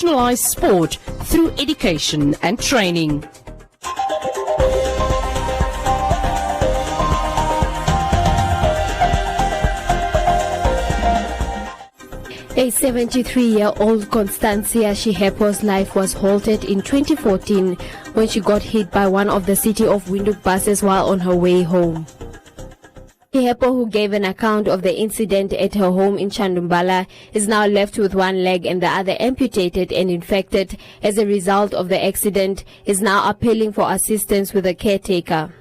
Professionalize sport through education and training. A 73-year-old Constancia Shihepo's life was halted in 2014 when she got hit by one of the City of Windhoek buses while on her way home. Shihepo, who gave an account of the incident at her home in Chandumbala, is now left with one leg and the other amputated and infected as a result of the accident, is now appealing for assistance with a caretaker.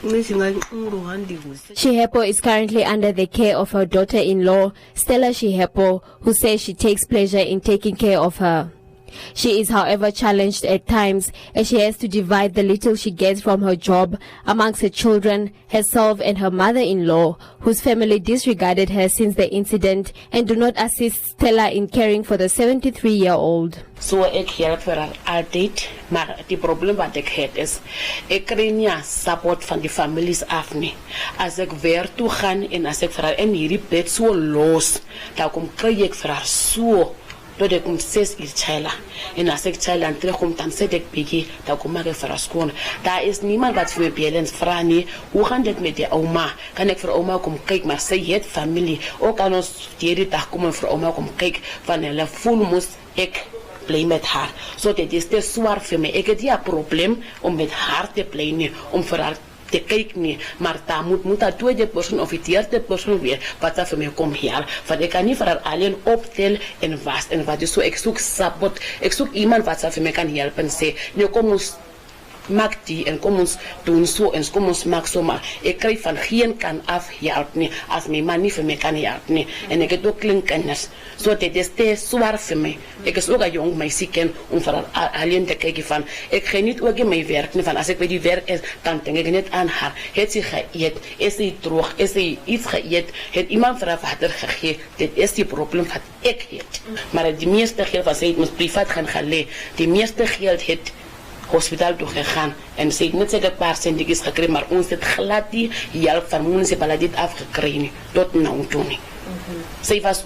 Shihepo is currently under the care of her daughter-in-law, Stella Shihepo, who says she takes pleasure in taking care of her. She is, however, challenged at times as she has to divide the little she gets from her job amongst her children, herself and her mother-in-law, whose family disregarded her since the incident and do not assist Stella in caring for the 73-year-old. So ek help vir haar altyd, maar die probleem wat ek het is, ek kry nie support van die families af nie. As ek weer toe gaan en as ek vir haar in hierdie bed so los, dan kom kry ek vir haar so tot ek kom 6 uur chila. En as ek chila en terugkom, dan sit ek bietjie, dan kom ek vir haar skoon. Daar is niemand wat vir my bellen vra nie, hoe gaan dit met die ouma? Kan ek vir ouma kom kyk, maar sy het familie. Ook kan ons hierdie dag kom en vir ouma kom kyk, van hulle voel moes ek bly met haar. So dit is te swaar vir my. Ek het nie 'n probleem om met haar te bly nie, om vir haar te kyk nie, maar daar moet een tweede persoon of een derde persoon weer wat daar vir my kom help. Want ek kan nie vir haar alleen optel en was en wat is so, ek soek support, ek soek iemand wat vir my kan help en sê, nee, kom ons maak die en kom ons doen so en kom ons maak so, maar ek kry van geen kan af help nie, as my man nie vir my kan help nie, en ek het ook kleinkinders, so dit is te swaar vir my. Ek is ook 'n jong meisie ken om vir haar alleen te kyk van, ek geniet ook in my werk nie, van as ek by die werk is, dan denk ek net aan haar, het sy geëet, is sy droog, is sy iets geëet, het iemand vir haar water gegee, dit is die probleem wat ek het. Maar die meeste geld wat sy het ons privaat gaan gelê, die meeste geld het hospitaal toe gegaan en sy het net seker 'n paar centjies gekry, maar ons het glad die help van munisipaliteit afgekry nie, tot nou toe nie. Sy was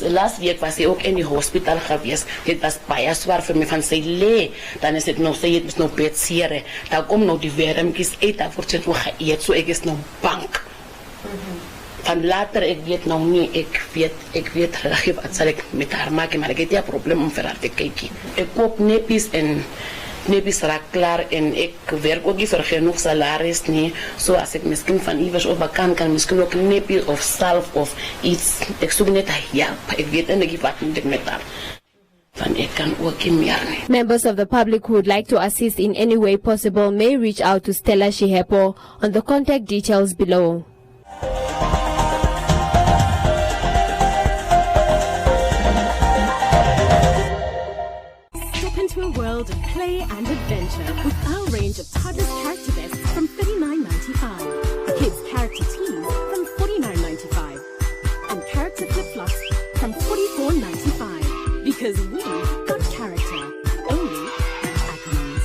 laas week was sy ook in die hospitaal gewees. Dit was baie swaar vir my van sy lê. Dan is dit nog, sy het nog beetsere. Dan kom nog die wermkies uit, dan word sy nog geëet, so ek is nog bang. Van later, ek weet nog nie, ek weet reg wat sal ek met haar maak, maar ek het nie 'n probleem om vir haar te kyk. Ek koop neppies en neppies raak klaar en ek werk ook nie vir genoeg salaris nie, so as ek miskien van iewers op kan miskien ook neppies of salf of iets, ek soek net help, ek weet nie wat moet ek met haar. Van ek kan ook nie meer nie. Members of the public who would like to assist in any way possible may reach out to Stella Shihepo on the contact details below. Into a world of play and adventure with our range of toddlers character vests from $39.95, kids character tees from $49.95, and character flip-flops from $44.95. Because we've got character only at Ackermans.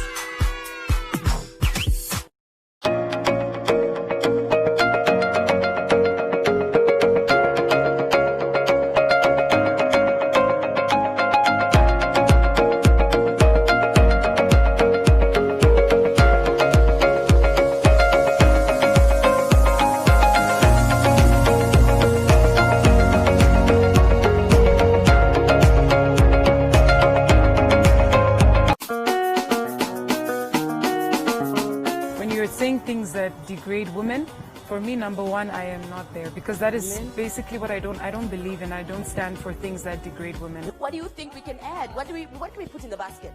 degrade women, for me, number one, I am not there, because that is basically what I don't believe in. I don't stand for things that degrade women. What do you think we can add? What do we put in the basket?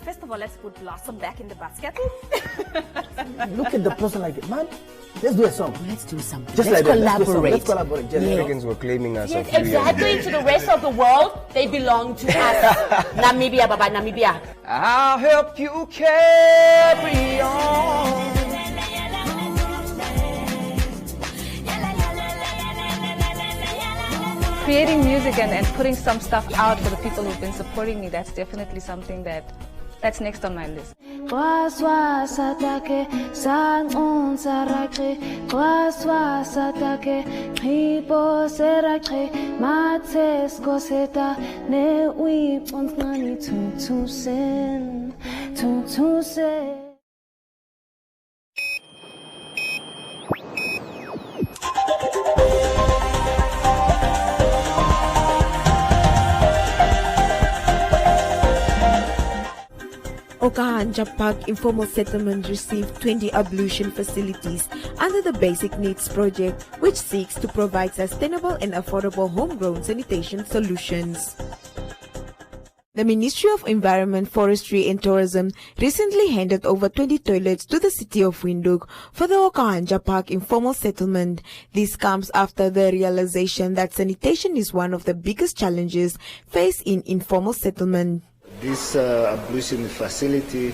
First of all, let's put Blossom back in the basket. Look at the person like it, man. Let's do a song. Let's do something. Just let's like collaborate. Let's collaborate. The Americans were claiming us. Yes, exactly. To the rest of the world, they belong to us. Namibia, Baba, Namibia. I'll help you carry on. Creating music and putting some stuff out for the people who've been supporting me, that's definitely something that's next on my list. Okahanja Park Informal Settlement received 20 ablution facilities under the Basic Needs Project, which seeks to provide sustainable and affordable homegrown sanitation solutions. The Ministry of Environment, Forestry and Tourism recently handed over 20 toilets to the city of Windhoek for the Okahanja Park Informal Settlement. This comes after the realization that sanitation is one of the biggest challenges faced in informal settlement. This ablution facility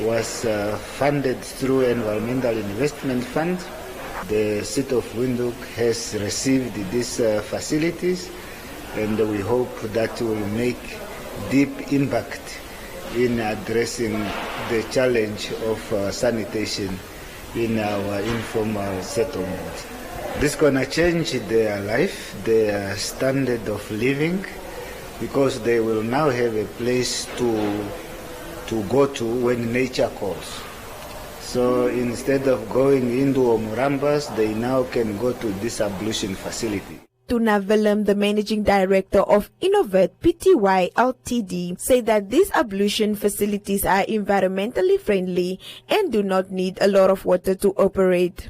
was funded through Environmental Investment Fund. The city of Windhoek has received these facilities, and we hope that will make deep impact in addressing the challenge of sanitation in our informal settlement. This is going to change their life, their standard of living, because they will now have a place to go to when nature calls. So instead of going into Omurambas, they now can go to this ablution facility. Tuna Willem, the managing director of Innovate Pty Ltd, said that these ablution facilities are environmentally friendly and do not need a lot of water to operate.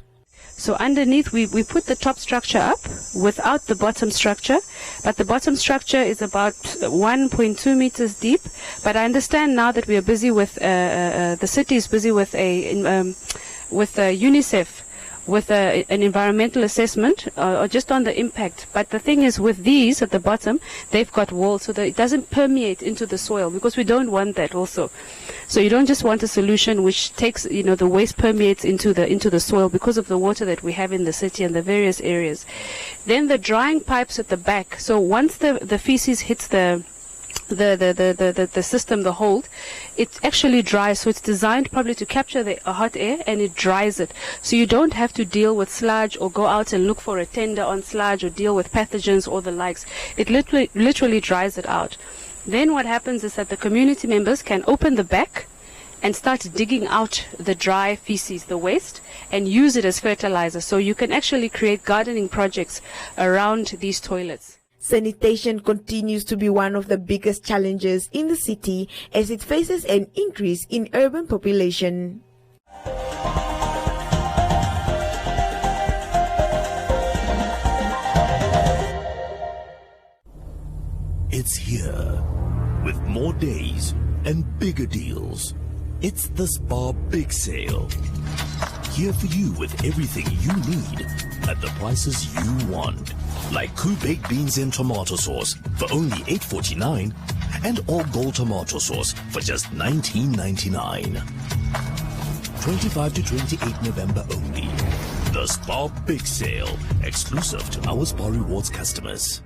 So underneath we put the top structure up without the bottom structure, but the bottom structure is about 1.2 meters deep. But I understand now that we are busy with the city is busy with UNICEF with an environmental assessment or just on the impact. But the thing is, with these at the bottom, they've got walls so that it doesn't permeate into the soil, because we don't want that also. So you don't just want a solution which takes, the waste permeates into the soil because of the water that we have in the city and the various areas. Then the drying pipes at the back. So once the feces hits the system, the hold, it actually dries. So it's designed probably to capture the hot air, and it dries it. So you don't have to deal with sludge or go out and look for a tender on sludge or deal with pathogens or the likes. It literally dries it out. Then what happens is that the community members can open the back and start digging out the dry feces, the waste, and use it as fertilizer. So you can actually create gardening projects around these toilets. Sanitation continues to be one of the biggest challenges in the city as it faces an increase in urban population. It's here with more days and bigger deals. It's the Spar Big Sale. Here for you with everything you need at the prices you want. Like Coup baked beans and tomato sauce for only $8.49 and all gold tomato sauce for just $19.99. 25 to 28 November only. The Spar Big Sale, exclusive to our Spar Rewards customers.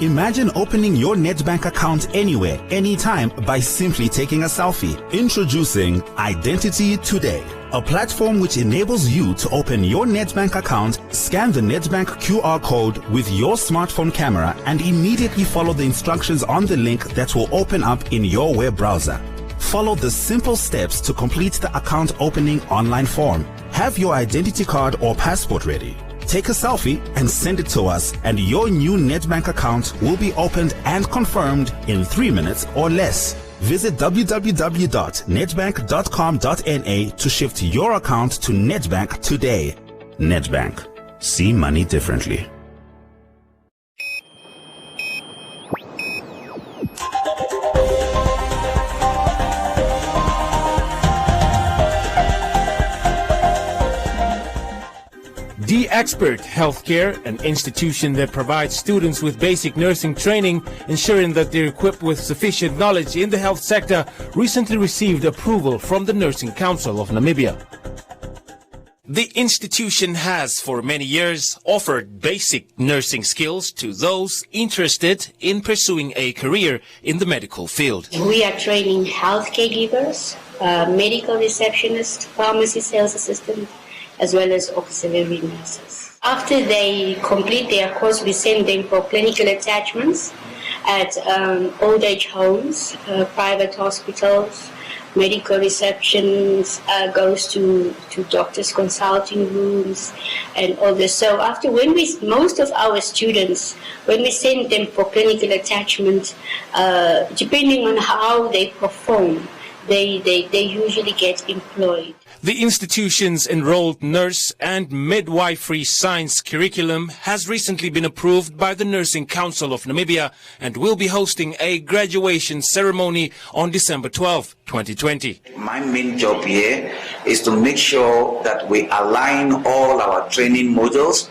Imagine opening your Nedbank account anywhere, anytime by simply taking a selfie. Introducing Identity Today, a platform which enables you to open your Nedbank account, scan the Nedbank QR code with your smartphone camera, and immediately follow the instructions on the link that will open up in your web browser. Follow the simple steps to complete the account opening online form. Have your identity card or passport ready. take a selfie and send it to us, and your new Nedbank account will be opened and confirmed in 3 minutes or less. Visit www.nedbank.com.na to shift your account to Nedbank today. Nedbank. See money differently. The Expert Healthcare, an institution that provides students with basic nursing training, ensuring that they're equipped with sufficient knowledge in the health sector, recently received approval from the Nursing Council of Namibia. The institution has for many years offered basic nursing skills to those interested in pursuing a career in the medical field. We are training healthcare givers, medical receptionists, pharmacy sales assistants, as well as auxiliary nurses. After they complete their course, we send them for clinical attachments at old age homes, private hospitals, medical receptions, goes to doctors' consulting rooms, and all this. So most of our students, when we send them for clinical attachment, depending on how they perform, they usually get employed. The institution's enrolled nurse and midwifery science curriculum has recently been approved by the Nursing Council of Namibia and will be hosting a graduation ceremony on December 12, 2020. My main job here is to make sure that we align all our training modules,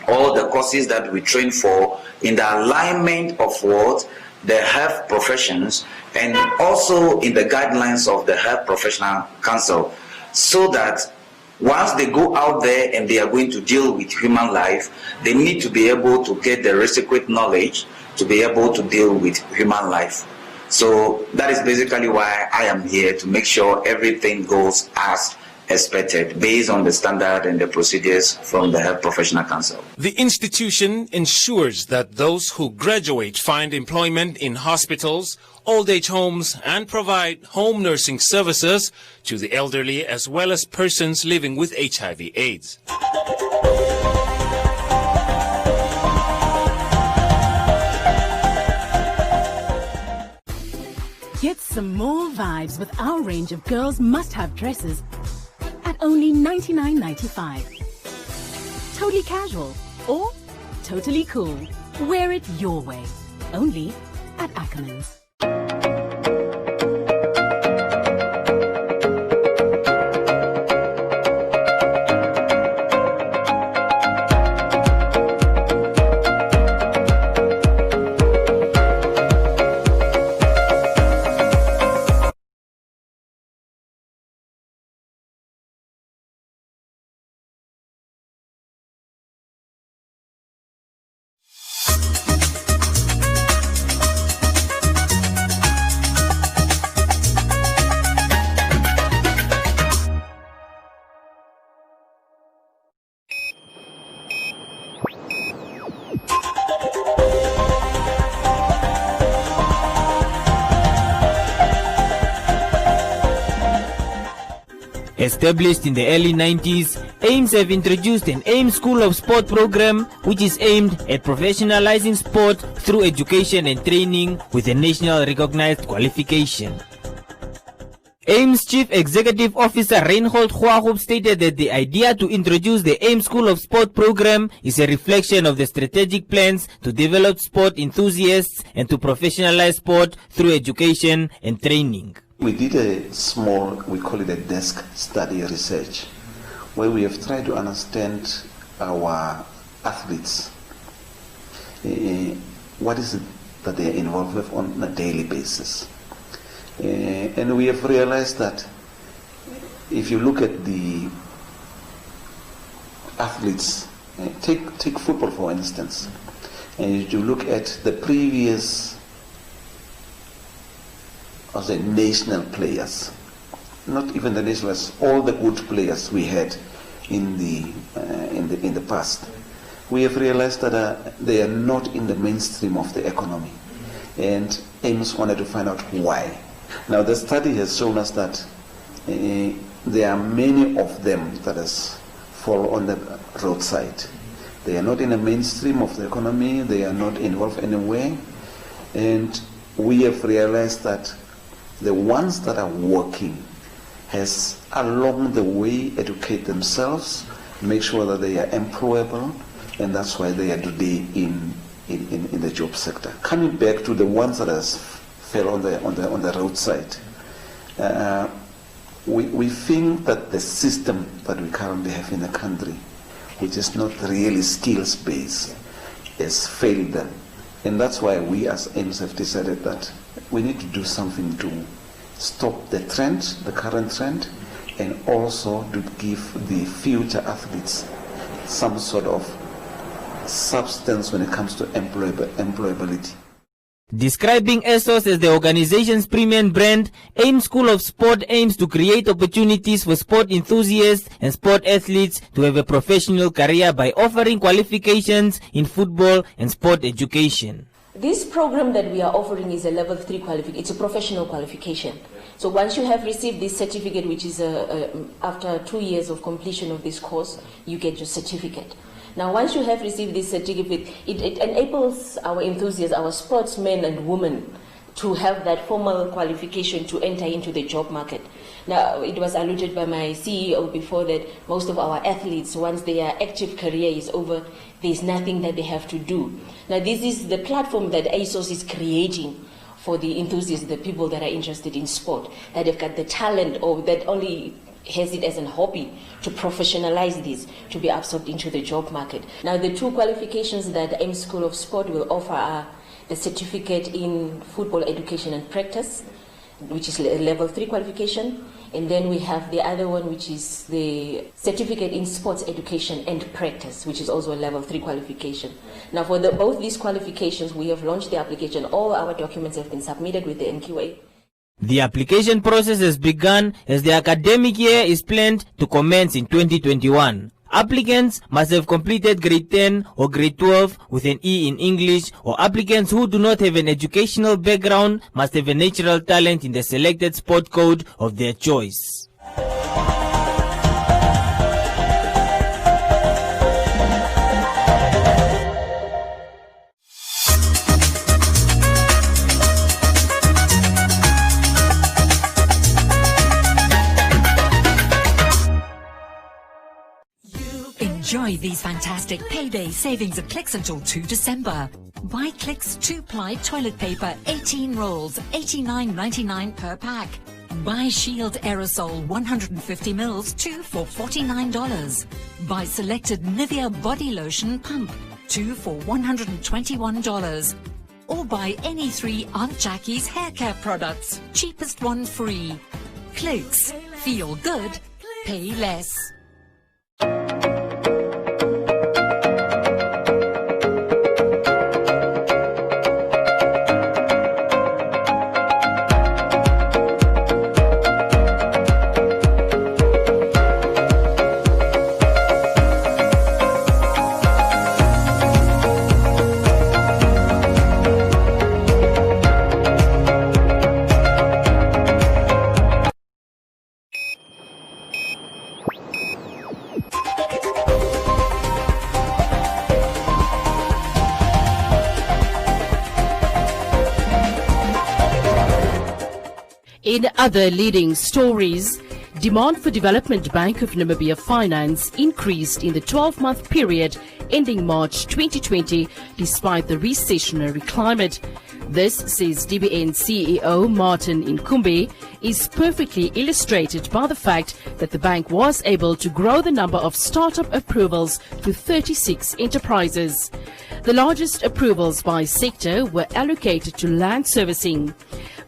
all the courses that we train for, in the alignment of what the health professions and also in the guidelines of the Health Professional Council, so that once they go out there and they are going to deal with human life, they need to be able to get the requisite knowledge to be able to deal with human life. So that is basically why I am here, to make sure everything goes as expected based on the standard and the procedures from the Health Professional Council. The institution ensures that those who graduate find employment in hospitals, old age homes, and provide home nursing services to the elderly as well as persons living with HIV/AIDS. Get some more vibes with our range of girls' must-have dresses at only $99.95. Totally casual or totally cool. Wear it your way. Only at Ackermans. Established in the early 90s, AIMS have introduced an AIMS School of Sport program which is aimed at professionalizing sport through education and training with a national recognized qualification. AIMS Chief Executive Officer Reinhold Huahoop stated that the idea to introduce the AIMS School of Sport program is a reflection of the strategic plans to develop sport enthusiasts and to professionalize sport through education and training. We did a small, we call it a desk study research, where we have tried to understand our athletes. What is it that they are involved with on a daily basis? And we have realized that if you look at the athletes, take football for instance, and if you look at the previous as the national players, not even the nationals, all the good players we had in the past, we have realized that they are not in the mainstream of the economy, and AIMS wanted to find out why. Now the study has shown us that there are many of them that fall on the roadside. They are not in the mainstream of the economy. They are not involved anywhere. And we have realized that the ones that are working has along the way educate themselves, make sure that they are employable, and that's why they are today in the job sector. Coming back to the ones that has fell on the roadside, we think that the system that we currently have in the country, which is not really skills based, has failed them, and that's why we as AIMS have decided that we need to do something to stop the trend, the current trend, and also to give the future athletes some sort of substance when it comes to employability. Describing ASOS as the organization's premium brand, AIM School of Sport aims to create opportunities for sport enthusiasts and sport athletes to have a professional career by offering qualifications in football and sport education. This program that we are offering is a level 3 qualification. It's a professional qualification. So once you have received this certificate, which is after 2 years of completion of this course, you get your certificate. Now, once you have received this certificate, it enables our enthusiasts, our sportsmen and women, to have that formal qualification to enter into the job market. Now, it was alluded by my CEO before that most of our athletes, once their active career is over, there's nothing that they have to do. Now, this is the platform that ASOS is creating for the enthusiasts, the people that are interested in sport, that have got the talent or that only has it as a hobby to professionalize this, to be absorbed into the job market. Now, the two qualifications that the AIM School of Sport will offer are the certificate in football education and practice, which is a level 3 qualification, and then we have the other one, which is the certificate in sports education and practice, which is also a level 3 qualification. Now, for both these qualifications, we have launched the application. All our documents have been submitted with the NQA. The application process has begun as the academic year is planned to commence in 2021. Applicants must have completed grade 10 or grade 12 with an E in English, or applicants who do not have an educational background must have a natural talent in the selected sport code of their choice. Enjoy these fantastic payday savings at Clicks until 2 December. Buy Clicks 2-ply toilet paper, 18 rolls, $89.99 per pack. Buy Shield Aerosol 150 mils, 2 for $49. Buy selected Nivea body lotion pump, 2 for $121. Or buy any 3 Aunt Jackie's hair care products, cheapest one free. Clicks. Feel good. Pay less. In other leading stories, demand for Development Bank of Namibia finance increased in the 12-month period ending March 2020 despite the recessionary climate. This, says DBN CEO Martin Nkumbi, is perfectly illustrated by the fact that the bank was able to grow the number of startup approvals to 36 enterprises. The largest approvals by sector were allocated to land servicing.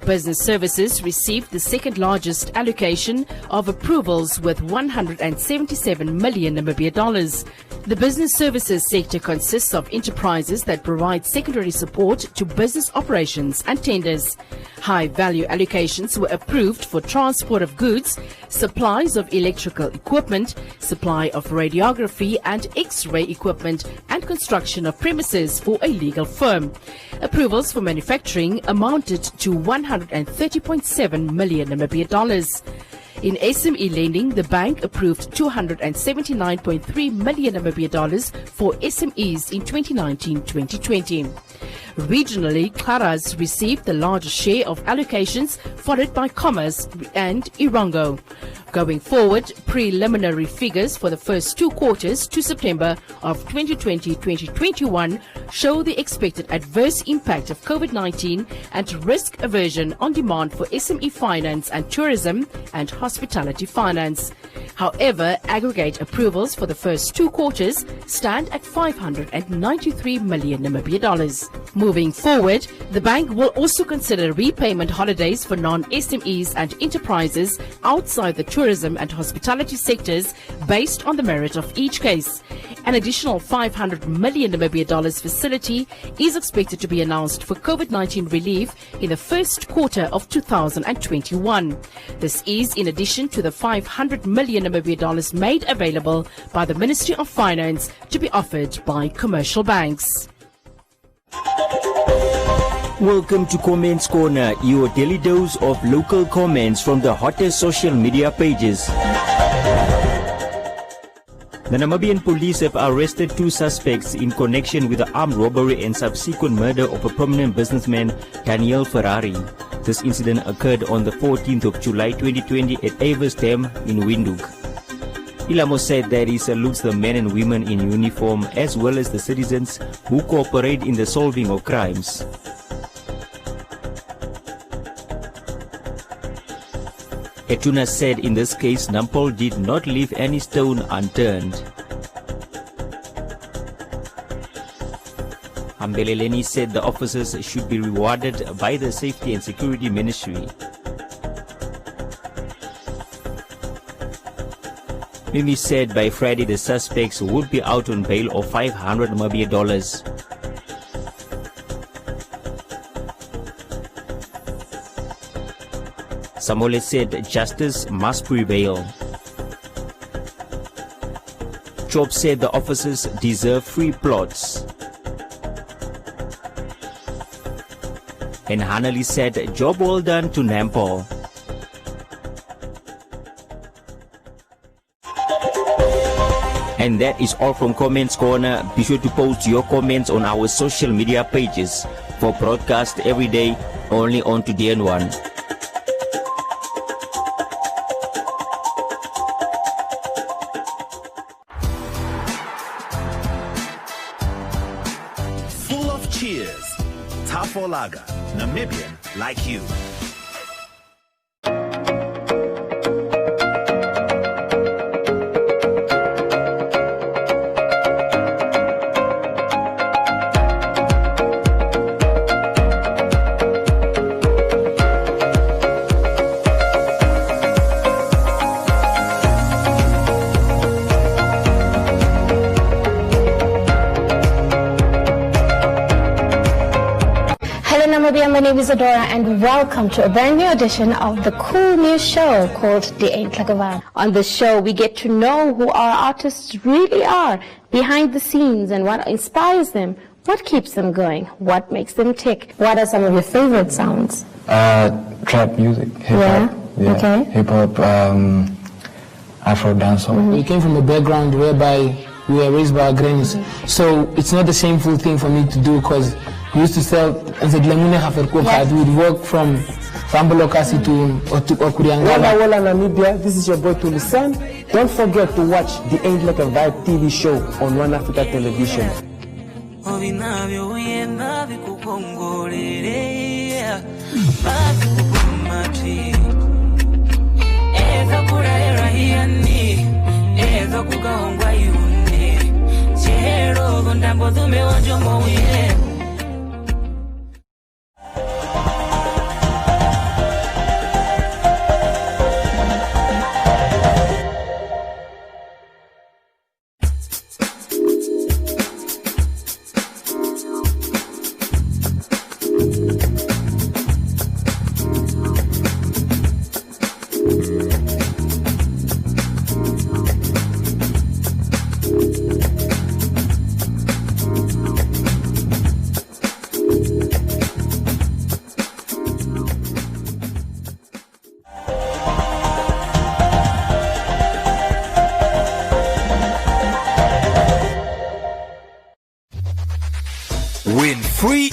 Business services received the second largest allocation of approvals with 177 million Namibia dollars. The business services sector consists of enterprises that provide secondary support to business operations and tenders. High value allocations were approved for transport of goods, supplies of electrical equipment, supply of radiography and X-ray equipment, and construction of premises for a legal firm. Approvals for manufacturing amounted to 130.7 million Namibia dollars. In SME lending, the bank approved $279.3 million for SMEs in 2019-2020. Regionally, Claras received the largest share of allocations, followed by Commerce and Irango. Going forward, preliminary figures for the first 2 quarters to September of 2020-2021 show the expected adverse impact of COVID-19 and risk aversion on demand for SME finance and tourism and hospitality finance. However, aggregate approvals for the first 2 quarters stand at $593 million. Moving forward, the bank will also consider repayment holidays for non-SMEs and enterprises outside the tourism and hospitality sectors based on the merit of each case. An additional $500 million facility is expected to be announced for COVID-19 relief in the first quarter of 2021. This is in addition to the $500 million made available by the Ministry of Finance to be offered by commercial banks. Welcome to Comments Corner, your daily dose of local comments from the hottest social media pages. The Namibian police have arrested 2 suspects in connection with the armed robbery and subsequent murder of a prominent businessman, Daniel Ferrari. This incident occurred on the 14th of July 2020 at Avers Dam in Windhoek. Ilamo said that he salutes the men and women in uniform as well as the citizens who cooperate in the solving of crimes. Etuna said in this case, Nampol did not leave any stone unturned. Ambeleleni said the officers should be rewarded by the Safety and Security Ministry. Mimi said by Friday the suspects would be out on bail of $500 Namibian. Samole said justice must prevail. Chop said the officers deserve free plots. And Hanali said job well done to Nampol. And that is all from Comments Corner. Be sure to post your comments on our social media pages for broadcast every day only on Today and One. Full of cheers. Tafolaga, Namibian like you. My name is Adora and welcome to a brand new edition of the cool new show called The Ain't Like a Vibe. On this show, we get to know who our artists really are behind the scenes and what inspires them, what keeps them going, what makes them tick. What are some of your favorite sounds? Trap music, hip-hop. Yeah. Okay. Hip-hop, Afro dancehall. We came from a background whereby we were raised by our grannies. So it's not the shameful thing for me to do because we used to sell we would work from Fambolokasi to Okuriangala. Wala Namibia, this is your boy Tulisan. Don't forget to watch the Ain't Like a Vibe TV show on One Africa Television.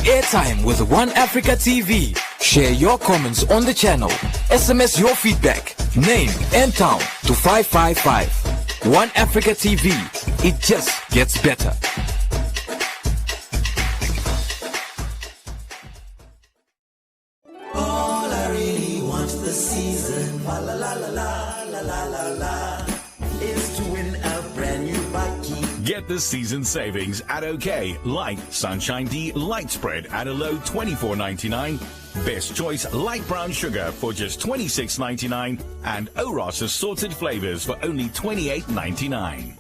airtime with One Africa TV. Share your comments on the channel. SMS your feedback, name and town to 555. One Africa TV. It just gets better. All I really want this season, la la la la la la la la, is to win a brand new bucky. Get the season savings at OK. Light Sunshine D Light Spread at a low $24.99. Best Choice Light Brown Sugar for just $26.99. And Oros assorted flavors for only $28.99.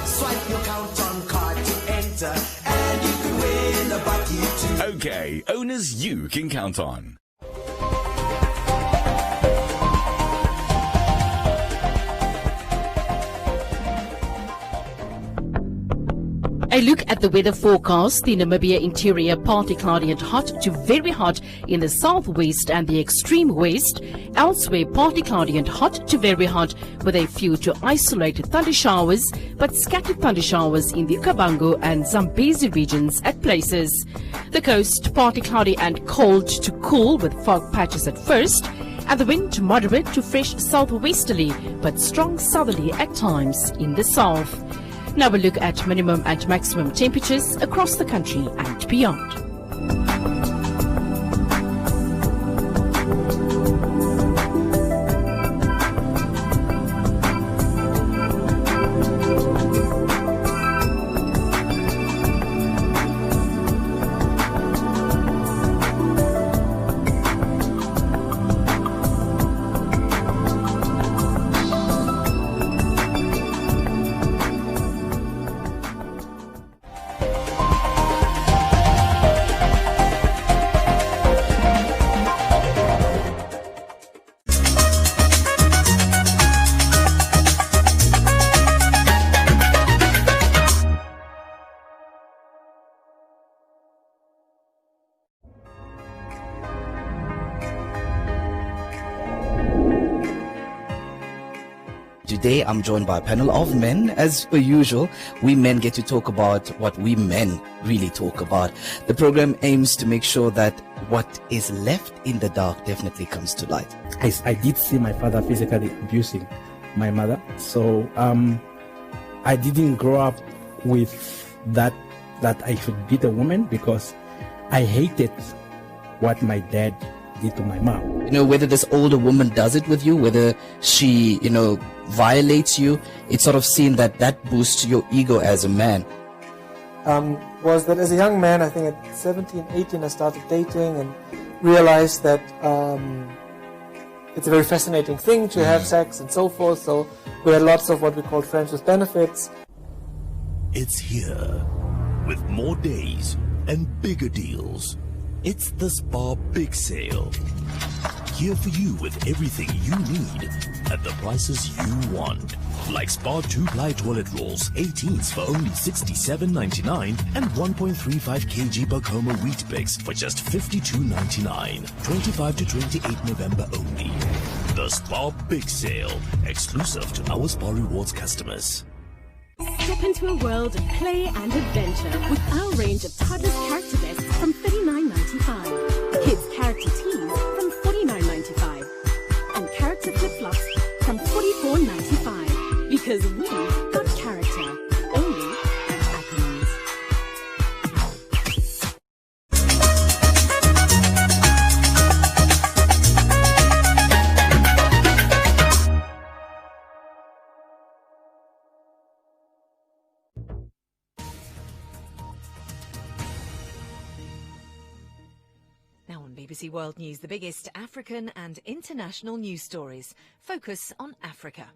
Swipe your count on card to enter, and you can win a bucky too. OK, owners you can count on. A look at the weather forecast. The Namibia interior partly cloudy and hot to very hot in the southwest and the extreme west. Elsewhere partly cloudy and hot to very hot with a few to isolated thunder showers, but scattered thunder showers in the Okavango and Zambezi regions at places. The coast partly cloudy and cold to cool with fog patches at first, and the wind moderate to fresh southwesterly but strong southerly at times in the south. Now a look at minimum and maximum temperatures across the country and beyond. Today I'm joined by a panel of men. As per usual, we men get to talk about what we men really talk about. The program aims to make sure that what is left in the dark definitely comes to light. I did see my father physically abusing my mother, so I didn't grow up with that I should beat a woman, because I hated what my dad did to my mom. You know, whether this older woman does it with you, whether she, violates you, it's sort of seen that boosts your ego as a man. Was that as a young man, I think at 17, 18, I started dating and realized that it's a very fascinating thing to have sex and so forth. So we had lots of what we call friends with benefits. It's here with more days and bigger deals. It's the Spa Big Sale. Here for you with everything you need at the prices you want. Like Spa 2-ply toilet rolls, 18s for only $67.99 and 1.35 kg Bacoma wheat picks for just $52.99. 25 to 28 November only. The Spa Big Sale, exclusive to our Spa Rewards customers. Step into a world of play and adventure with our range of toddlers character vests from $39.95, kids character tees from $49.95, and character flip-flops from $44.95. Because we've got character, only at Ackermans. Now on BBC World News, the biggest African and international news stories focus on Africa.